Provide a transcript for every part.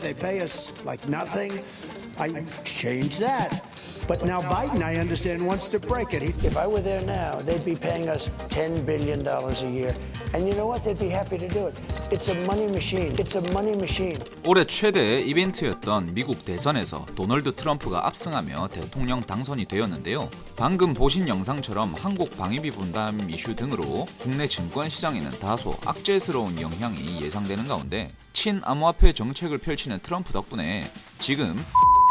They pay us like nothing. I changed that. But now Biden, I understand, wants to break it. If I were there now, they'd be paying us $10 billion a year. And you know what? They'd be happy to do it. It's a money machine. It's a money machine. 올해 최대 이벤트였던 미국 대선에서 도널드 트럼프가 압승하며 대통령 당선이 되었는데요. 방금 보신 영상처럼 한국 방위비 분담 이슈 등으로 국내 증권 시장에는 다소 악재스러운 영향이 예상되는 가운데 친암호화폐 정책을 펼치는 트럼프 덕분에 지금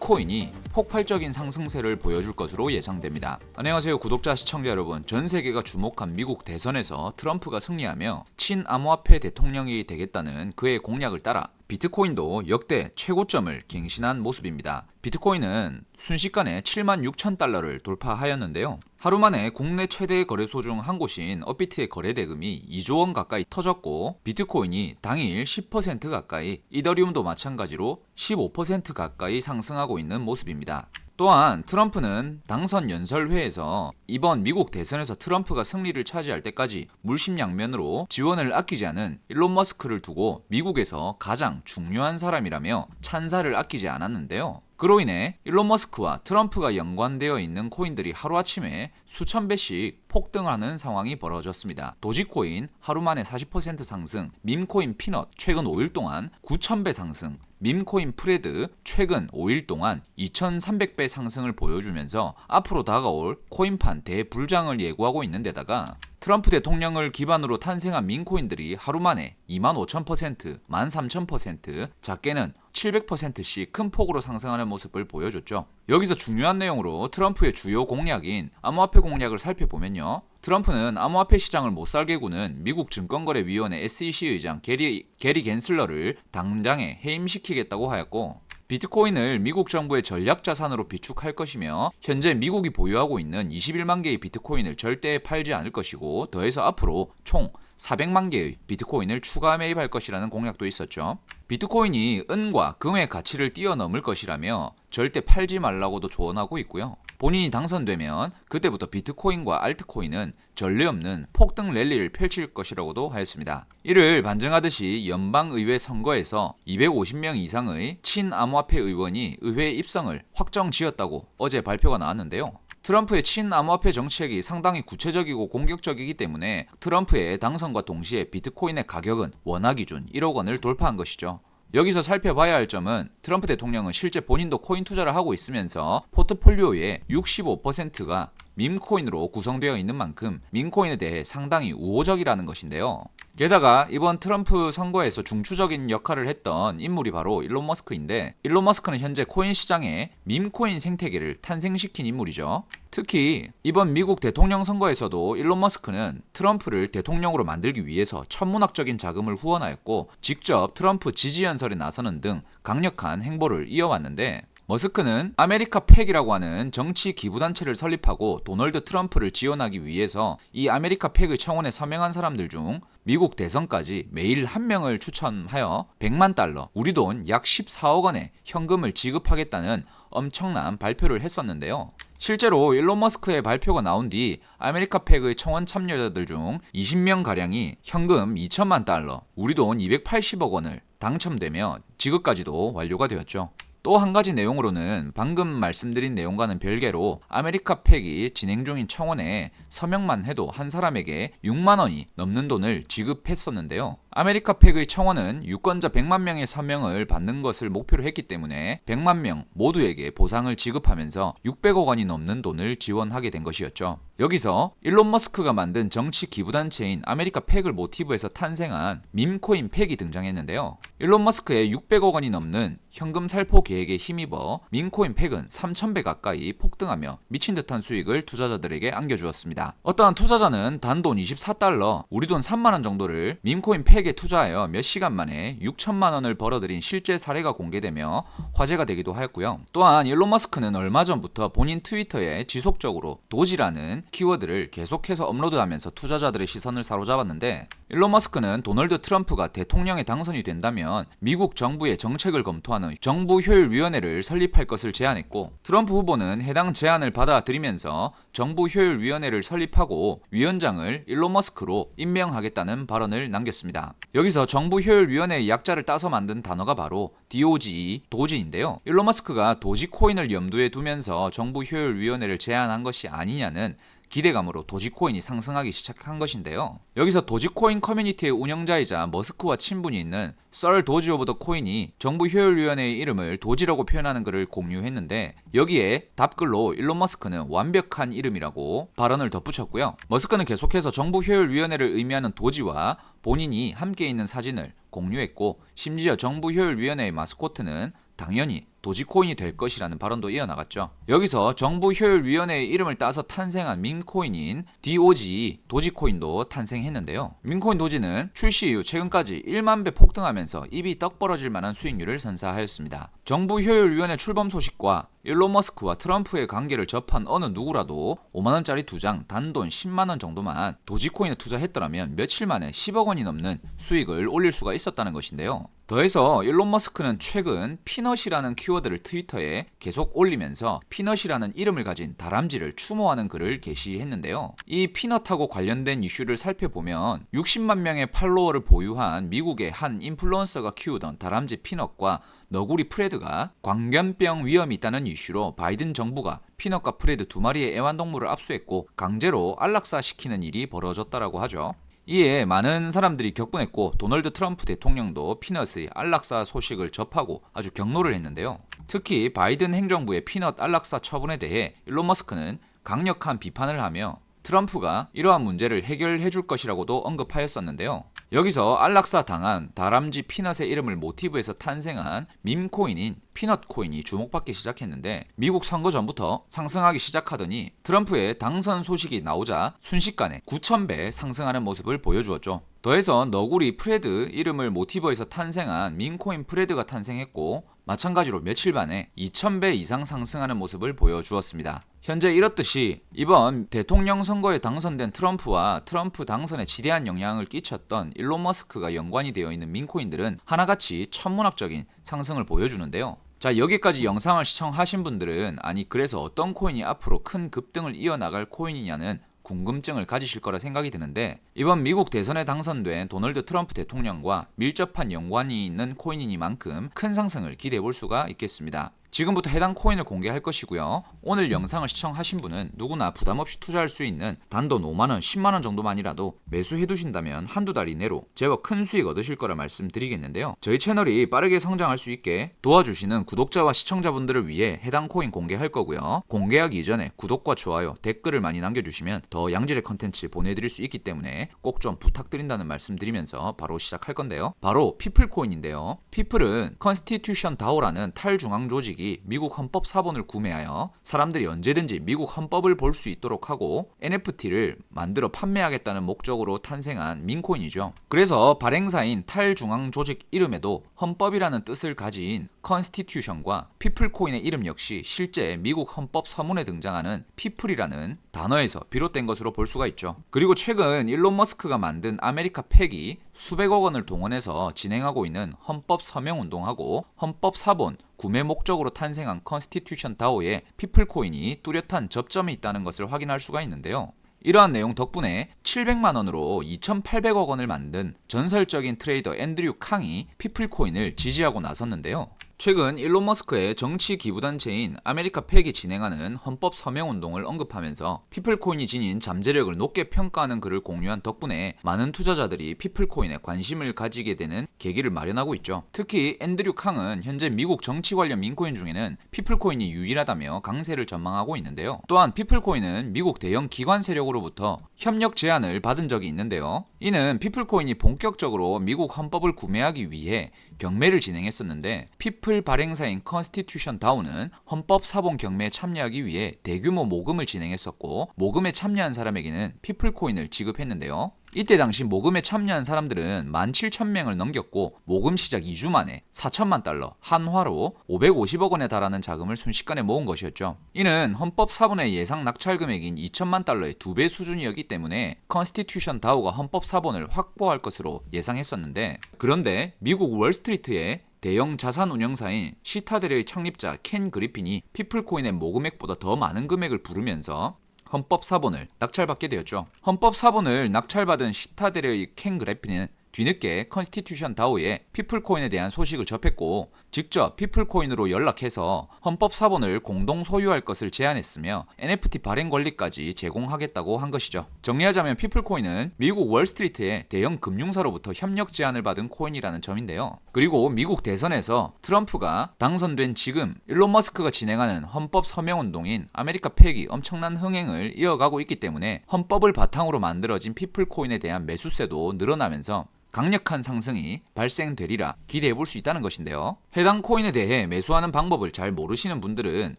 코인이 폭발적인 상승세를 보여줄 것으로 예상됩니다. 안녕하세요 구독자 시청자 여러분. 전 세계가 주목한 미국 대선에서 트럼프가 승리하며 친암호화폐 대통령이 되겠다는 그의 공약을 따라 비트코인도 역대 최고점을 갱신한 모습입니다. 비트코인은 순식간에 76,000달러를 돌파하였는데요. 하루 만에 국내 최대 거래소 중 한 곳인 업비트의 거래 대금이 2조 원 가까이 터졌고 비트코인이 당일 10% 가까이, 이더리움도 마찬가지로 15% 가까이 상승하고 있는 모습입니다. 또한 트럼프는 당선 연설회에서 이번 미국 대선에서 트럼프가 승리를 차지할 때까지 물심양면으로 지원을 아끼지 않은 일론 머스크를 두고 미국에서 가장 중요한 사람이라며 찬사를 아끼지 않았는데요. 그로 인해 일론 머스크와 트럼프가 연관되어 있는 코인들이 하루아침에 수천 배씩 폭등하는 상황이 벌어졌습니다. 도지코인 하루 만에 40% 상승, 밈코인 피넛 최근 5일 동안 9,000배 상승, 밈코인 프레드 최근 5일 동안 2,300배 상승을 보여주면서 앞으로 다가올 코인판 대불장을 예고하고 있는 데다가 트럼프 대통령을 기반으로 탄생한 밈코인들이 하루 만에 25,000%, 13,000%, 작게는 700%씩 큰 폭으로 상승하는 모습을 보여줬죠. 여기서 중요한 내용으로 트럼프의 주요 공약인 암호화폐 공약을 살펴보면요. 트럼프는 암호화폐 시장을 못살게 구는 미국 증권거래위원회 SEC 의장 게리 갠슬러를 당장에 해임시키겠다고 하였고, 비트코인을 미국 정부의 전략자산으로 비축할 것이며 현재 미국이 보유하고 있는 21만 개의 비트코인을 절대 팔지 않을 것이고, 더해서 앞으로 총 400만 개의 비트코인을 추가 매입할 것이라는 공약도 있었죠. 비트코인이 은과 금의 가치를 뛰어넘을 것이라며 절대 팔지 말라고도 조언하고 있고요. 본인이 당선되면 그때부터 비트코인과 알트코인은 전례 없는 폭등 랠리를 펼칠 것이라고도 하였습니다. 이를 반증하듯이 연방의회 선거에서 250명 이상의 친암호화폐 의원이 의회 입성을 확정지었다고 어제 발표가 나왔는데요. 트럼프의 친암호화폐 정책이 상당히 구체적이고 공격적이기 때문에 트럼프의 당선과 동시에 비트코인의 가격은 원화 기준 1억 원을 돌파한 것이죠. 여기서 살펴봐야 할 점은 트럼프 대통령은 실제 본인도 코인 투자를 하고 있으면서 포트폴리오의 65%가 밈코인으로 구성되어 있는 만큼 밈코인에 대해 상당히 우호적이라는 것인데요. 게다가 이번 트럼프 선거에서 중추적인 역할을 했던 인물이 바로 일론 머스크인데, 일론 머스크는 현재 코인 시장에 밈코인 생태계를 탄생시킨 인물이죠. 특히 이번 미국 대통령 선거에서도 일론 머스크는 트럼프를 대통령으로 만들기 위해서 천문학적인 자금을 후원하였고 직접 트럼프 지지 연설에 나서는 등 강력한 행보를 이어왔는데, 머스크는 아메리카 팩이라고 하는 정치 기부단체를 설립하고 도널드 트럼프를 지원하기 위해서 이 아메리카 팩의 청원에 서명한 사람들 중 미국 대선까지 매일 한 명을 추천하여 100만 달러, 우리 돈 약 14억 원의 현금을 지급하겠다는 엄청난 발표를 했었는데요. 실제로 일론 머스크의 발표가 나온 뒤 아메리카 팩의 청원 참여자들 중 20명가량이 현금 2천만 달러, 우리 돈 280억 원을 당첨되며 지급까지도 완료가 되었죠. 또 한 가지 내용으로는 방금 말씀드린 내용과는 별개로 아메리카 팩이 진행 중인 청원에 서명만 해도 한 사람에게 6만 원이 넘는 돈을 지급했었는데요. 아메리카 팩의 청원은 유권자 100만 명의 서명을 받는 것을 목표로 했기 때문에 100만 명 모두에게 보상을 지급하면서 600억 원이 넘는 돈을 지원하게 된 것이었죠. 여기서 일론 머스크가 만든 정치 기부단체인 아메리카 팩을 모티브해서 탄생한 밈코인 팩이 등장했는데요. 일론 머스크의 600억 원이 넘는 현금 살포 계획에 힘입어 밈코인 팩은 3,000배 가까이 폭등하며 미친 듯한 수익을 투자자들에게 안겨주었습니다. 어떠한 투자자는 단돈 24달러, 우리 돈 3만 원 정도를 밈코인 팩에 투자하여 몇 시간 만에 6천만 원을 벌어들인 실제 사례가 공개되며 화제가 되기도 하였고요. 또한 일론 머스크는 얼마 전부터 본인 트위터에 지속적으로 도지라는 키워드를 계속해서 업로드하면서 투자자들의 시선을 사로잡았는데, 일론 머스크는 도널드 트럼프가 대통령에 당선이 된다면 미국 정부의 정책을 검토하는 정부효율위원회를 설립할 것을 제안했고, 트럼프 후보는 해당 제안을 받아들이면서 정부효율위원회를 설립하고 위원장을 일론 머스크로 임명하겠다는 발언을 남겼습니다. 여기서 정부효율위원회의 약자를 따서 만든 단어가 바로 DOGE, 도지인데요. 일론 머스크가 도지코인을 염두에 두면서 정부효율위원회를 제안한 것이 아니냐는 기대감으로 도지코인이 상승하기 시작한 것인데요. 여기서 도지코인 커뮤니티의 운영자이자 머스크와 친분이 있는 썰 도지 오브 더 코인이 정부효율위원회의 이름을 도지라고 표현하는 글을 공유했는데 여기에 답글로 일론 머스크는 완벽한 이름이라고 발언을 덧붙였고요. 머스크는 계속해서 정부효율위원회를 의미하는 도지와 본인이 함께 있는 사진을 공유했고 심지어 정부효율위원회의 마스코트는 당연히 도지코인이 될 것이라는 발언도 이어나갔죠. 여기서 정부효율위원회의 이름을 따서 탄생한 밈코인인 DOGE, 도지코인도 탄생했는데요. 밈코인 도지는 출시 이후 최근까지 1만 배 폭등하면서 입이 떡 벌어질 만한 수익률을 선사하였습니다. 정부효율위원회 출범 소식과 일론 머스크와 트럼프의 관계를 접한 어느 누구라도 5만원짜리 2장 단돈 10만원 정도만 도지코인에 투자했더라면 며칠 만에 10억 원이 넘는 수익을 올릴 수가 있었다는 것인데요. 더해서 일론 머스크는 최근 피넛이라는 키워드를 트위터에 계속 올리면서 피넛이라는 이름을 가진 다람쥐를 추모하는 글을 게시했는데요. 이 피넛하고 관련된 이슈를 살펴보면 60만 명의 팔로워를 보유한 미국의 한 인플루언서가 키우던 다람쥐 피넛과 너구리 프레드가 광견병 위험이 있다는 이슈로 바이든 정부가 피넛과 프레드 두 마리의 애완동물을 압수했고 강제로 안락사시키는 일이 벌어졌다고 하죠. 이에 많은 사람들이 격분했고 도널드 트럼프 대통령도 피넛의 안락사 소식을 접하고 아주 격노를 했는데요. 특히 바이든 행정부의 피넛 안락사 처분에 대해 일론 머스크는 강력한 비판을 하며 트럼프가 이러한 문제를 해결해 줄 것이라고도 언급하였었는데요. 여기서 안락사 당한 다람쥐 피넛의 이름을 모티브해서 탄생한 밈코인인 피넛코인이 주목받기 시작했는데 미국 선거 전부터 상승하기 시작하더니 트럼프의 당선 소식이 나오자 순식간에 9,000배 상승하는 모습을 보여주었죠. 더해서 너구리 프레드 이름을 모티브해서 탄생한 밈코인 프레드가 탄생했고 마찬가지로 며칠 만에 2,000배 이상 상승하는 모습을 보여주었습니다. 현재 이렇듯이 이번 대통령 선거에 당선된 트럼프와 트럼프 당선에 지대한 영향을 끼쳤던 일론 머스크가 연관이 되어 있는 밈코인들은 하나같이 천문학적인 상승을 보여주는데요. 자, 여기까지 영상을 시청하신 분들은 아니 그래서 어떤 코인이 앞으로 큰 급등을 이어나갈 코인이냐는 궁금증을 가지실 거라 생각이 드는데 이번 미국 대선에 당선된 도널드 트럼프 대통령과 밀접한 연관이 있는 코인이니만큼 큰 상승을 기대해 볼 수가 있겠습니다. 지금부터 해당 코인을 공개할 것이고요. 오늘 영상을 시청하신 분은 누구나 부담없이 투자할 수 있는 단돈 5만원, 10만원 정도만이라도 매수해 두신다면 한두 달 이내로 제법 큰 수익 얻으실 거라 말씀드리겠는데요. 저희 채널이 빠르게 성장할 수 있게 도와주시는 구독자와 시청자분들을 위해 해당 코인 공개할 거고요. 공개하기 이전에 구독과 좋아요, 댓글을 많이 남겨주시면 더 양질의 컨텐츠 보내드릴 수 있기 때문에 꼭 좀 부탁드린다는 말씀 드리면서 바로 시작할 건데요. 바로 피플코인인데요. 피플은 컨스티튜션 다오라는 탈중앙 조직이 미국 헌법 사본을 구매하여 사람들이 언제든지 미국 헌법을 볼 수 있도록 하고 NFT를 만들어 판매하겠다는 목적으로 탄생한 밈코인이죠. 그래서 발행사인 탈중앙 조직 이름에도 헌법이라는 뜻을 가진 컨스티튜션과 피플코인의 이름 역시 실제 미국 헌법 서문에 등장하는 피플이라는 단어에서 비롯된 것으로 볼 수가 있죠. 그리고 최근 일론 머스크가 만든 아메리카 팩이 수백억 원을 동원해서 진행하고 있는 헌법 서명 운동하고 헌법 사본 구매 목적으로 탄생한 컨스티튜션 다오에 피플코인이 뚜렷한 접점이 있다는 것을 확인할 수가 있는데요. 이러한 내용 덕분에 700만 원으로 2,800억 원을 만든 전설적인 트레이더 앤드류 캉이 피플코인을 지지하고 나섰는데요. 최근 일론 머스크의 정치 기부단체인 아메리카 팩이 진행하는 헌법 서명 운동을 언급하면서 피플코인이 지닌 잠재력을 높게 평가하는 글을 공유한 덕분에 많은 투자자들이 피플코인에 관심을 가지게 되는 계기를 마련하고 있죠. 특히 앤드류 캉은 현재 미국 정치 관련 밈코인 중에는 피플코인이 유일하다며 강세를 전망하고 있는데요. 또한 피플코인은 미국 대형 기관 세력으로부터 협력 제안을 받은 적이 있는데요. 이는 피플코인이 본격적으로 미국 헌법을 구매하기 위해 경매를 진행했었는데 피플 발행사인 컨스티튜션 다오는 헌법 사본 경매에 참여하기 위해 대규모 모금을 진행했었고 모금에 참여한 사람에게는 피플코인을 지급했는데요. 이때 당시 모금에 참여한 사람들은 17,000명을 넘겼고 모금 시작 2주 만에 4천만 달러 한화로 550억 원에 달하는 자금을 순식간에 모은 것이었죠. 이는 헌법 사본의 예상 낙찰 금액인 2천만 달러의 2배 수준이었기 때문에 컨스티튜션 다오가 헌법 사본을 확보할 것으로 예상했었는데 그런데 미국 월스트리트에 대형 자산 운영사인 시타델의 창립자 켄 그리핀이 피플코인의 모금액보다 더 많은 금액을 부르면서 헌법 사본을 낙찰받게 되었죠. 헌법 사본을 낙찰받은 시타델의 켄 그리핀은 뒤늦게 컨스티튜션 다오의 피플코인에 대한 소식을 접했고 직접 피플코인으로 연락해서 헌법 사본을 공동 소유할 것을 제안했으며 NFT 발행 권리까지 제공하겠다고 한 것이죠. 정리하자면 피플코인은 미국 월스트리트의 대형 금융사로부터 협력 제안을 받은 코인이라는 점인데요. 그리고 미국 대선에서 트럼프가 당선된 지금 일론 머스크가 진행하는 헌법 서명운동인 아메리카 팩이 엄청난 흥행을 이어가고 있기 때문에 헌법을 바탕으로 만들어진 피플코인에 대한 매수세도 늘어나면서 강력한 상승이 발생되리라 기대해볼 수 있다는 것인데요. 해당 코인에 대해 매수하는 방법을 잘 모르시는 분들은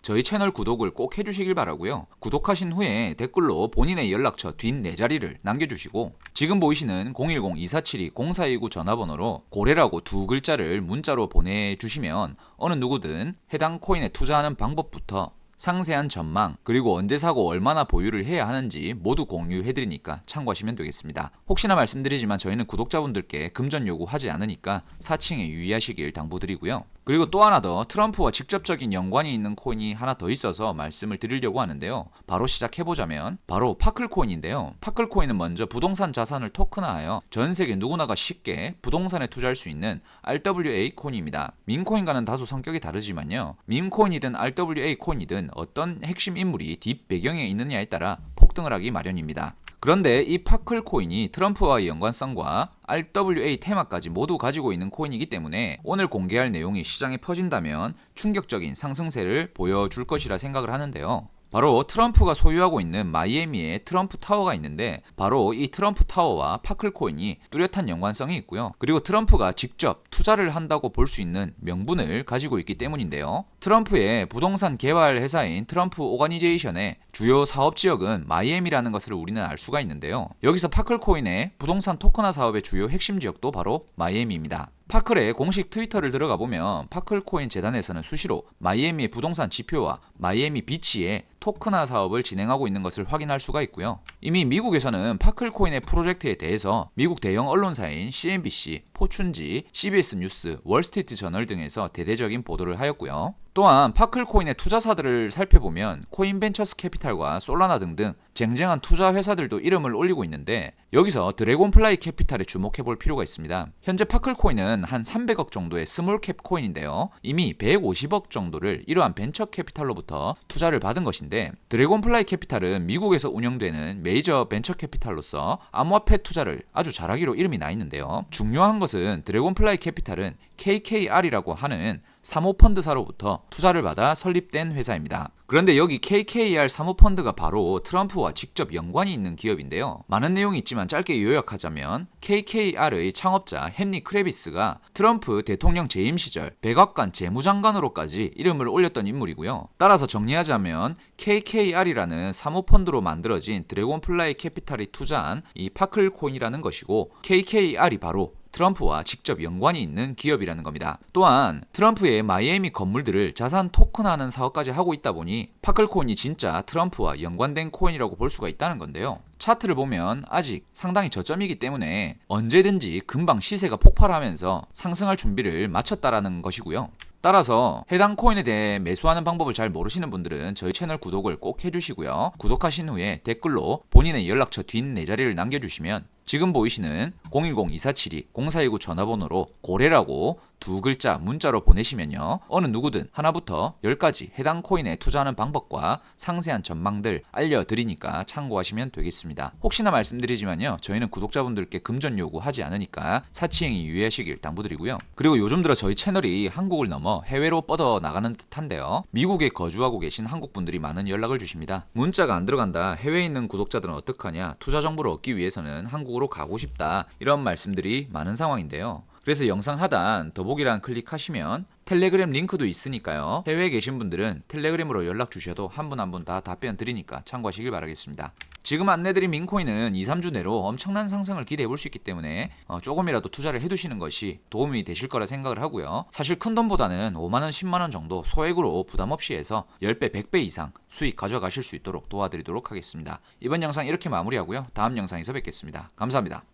저희 채널 구독을 꼭 해주시길 바라고요. 구독하신 후에 댓글로 본인의 연락처 뒷 4자리를 남겨주시고 지금 보이시는 010-2472-0429 전화번호로 고래라고 2글자를 문자로 보내주시면 어느 누구든 해당 코인에 투자하는 방법부터 상세한 전망, 그리고 언제 사고 얼마나 보유를 해야 하는지 모두 공유해드리니까 참고하시면 되겠습니다. 혹시나 말씀드리지만 저희는 구독자분들께 금전 요구하지 않으니까 사칭에 유의하시길 당부드리고요. 그리고 또 하나 더 트럼프와 직접적인 연관이 있는 코인이 하나 더 있어서 말씀을 드리려고 하는데요. 바로 시작해보자면 바로 파클코인인데요. 파클코인은 먼저 부동산 자산을 토큰화하여 전 세계 누구나가 쉽게 부동산에 투자할 수 있는 RWA 코인입니다. 밈코인과는 다소 성격이 다르지만요. 밈코인이든 RWA 코인이든 어떤 핵심 인물이 뒷 배경에 있느냐에 따라 폭등을 하기 마련입니다. 그런데 이 파클 코인이 트럼프와의 연관성과 RWA 테마까지 모두 가지고 있는 코인이기 때문에 오늘 공개할 내용이 시장에 퍼진다면 충격적인 상승세를 보여줄 것이라 생각을 하는데요. 바로 트럼프가 소유하고 있는 마이애미에 트럼프 타워가 있는데 바로 이 트럼프 타워와 파클코인이 뚜렷한 연관성이 있고요. 그리고 트럼프가 직접 투자를 한다고 볼 수 있는 명분을 가지고 있기 때문인데요. 트럼프의 부동산 개발 회사인 트럼프 오거니제이션의 주요 사업 지역은 마이애미라는 것을 우리는 알 수가 있는데요. 여기서 파클코인의 부동산 토큰화 사업의 주요 핵심 지역도 바로 마이애미입니다. 파클의 공식 트위터를 들어가 보면 파클코인 재단에서는 수시로 마이애미의 부동산 지표와 마이애미 비치의 토큰화 사업을 진행하고 있는 것을 확인할 수가 있고요. 이미 미국에서는 파클코인의 프로젝트에 대해서 미국 대형 언론사인 CNBC, 포춘지, CBS 뉴스, 월스트리트 저널 등에서 대대적인 보도를 하였고요. 또한 파클코인의 투자사들을 살펴보면 코인벤처스 캐피탈과 솔라나 등등 쟁쟁한 투자 회사들도 이름을 올리고 있는데 여기서 드래곤플라이 캐피탈에 주목해 볼 필요가 있습니다. 현재 파클코인은 한 300억 정도의 스몰캡 코인인데요. 이미 150억 정도를 이러한 벤처 캐피탈로부터 투자를 받은 것인데 드래곤플라이 캐피탈은 미국에서 운영되는 메이저 벤처 캐피탈로서 암호화폐 투자를 아주 잘하기로 이름이 나 있는데요. 중요한 것은 드래곤플라이 캐피탈은 KKR이라고 하는 사모펀드사로부터 투자를 받아 설립된 회사입니다. 그런데 여기 KKR 사모펀드가 바로 트럼프와 직접 연관이 있는 기업인데요. 많은 내용이 있지만 짧게 요약하자면 KKR의 창업자 헨리 크레비스가 트럼프 대통령 재임 시절 백악관 재무장관으로까지 이름을 올렸던 인물이고요. 따라서 정리하자면 KKR이라는 사모펀드로 만들어진 드래곤플라이 캐피탈이 투자한 이 파클코인이라는 것이고 KKR이 바로 트럼프와 직접 연관이 있는 기업이라는 겁니다. 또한 트럼프의 마이애미 건물들을 자산 토큰화하는 사업까지 하고 있다 보니 파클코인이 진짜 트럼프와 연관된 코인이라고 볼 수가 있다는 건데요. 차트를 보면 아직 상당히 저점이기 때문에 언제든지 금방 시세가 폭발하면서 상승할 준비를 마쳤다라는 것이고요. 따라서 해당 코인에 대해 매수하는 방법을 잘 모르시는 분들은 저희 채널 구독을 꼭 해주시고요. 구독하신 후에 댓글로 본인의 연락처 뒷 4자리를 남겨주시면 지금 보이시는 010-2472-0429 전화번호로 고래라고 2글자 문자로 보내시면요. 어느 누구든 하나부터 10까지 해당 코인에 투자하는 방법과 상세한 전망들 알려드리니까 참고하시면 되겠습니다. 혹시나 말씀드리지만요. 저희는 구독자분들께 금전 요구하지 않으니까 사치행위 유의하시길 당부드리고요. 그리고 요즘 들어 저희 채널이 한국을 넘어 해외로 뻗어나가는 듯한데요. 미국에 거주하고 계신 한국분들이 많은 연락을 주십니다. 문자가 안 들어간다. 해외에 있는 구독자들은 어떡하냐. 투자 정보를 얻기 위해서는 한국으로 가고 싶다. 이런 말씀들이 많은 상황인데요. 그래서 영상 하단 더보기란 클릭하시면 텔레그램 링크도 있으니까요. 해외에 계신 분들은 텔레그램으로 연락 주셔도 한 분 한 분 다 답변 드리니까 참고하시길 바라겠습니다. 지금 안내드린 민코인은 2-3주 내로 엄청난 상승을 기대해 볼 수 있기 때문에 조금이라도 투자를 해두시는 것이 도움이 되실 거라 생각을 하고요. 사실 큰 돈보다는 5만원, 10만원 정도 소액으로 부담 없이 해서 10배, 100배 이상 수익 가져가실 수 있도록 도와드리도록 하겠습니다. 이번 영상 이렇게 마무리하고요. 다음 영상에서 뵙겠습니다. 감사합니다.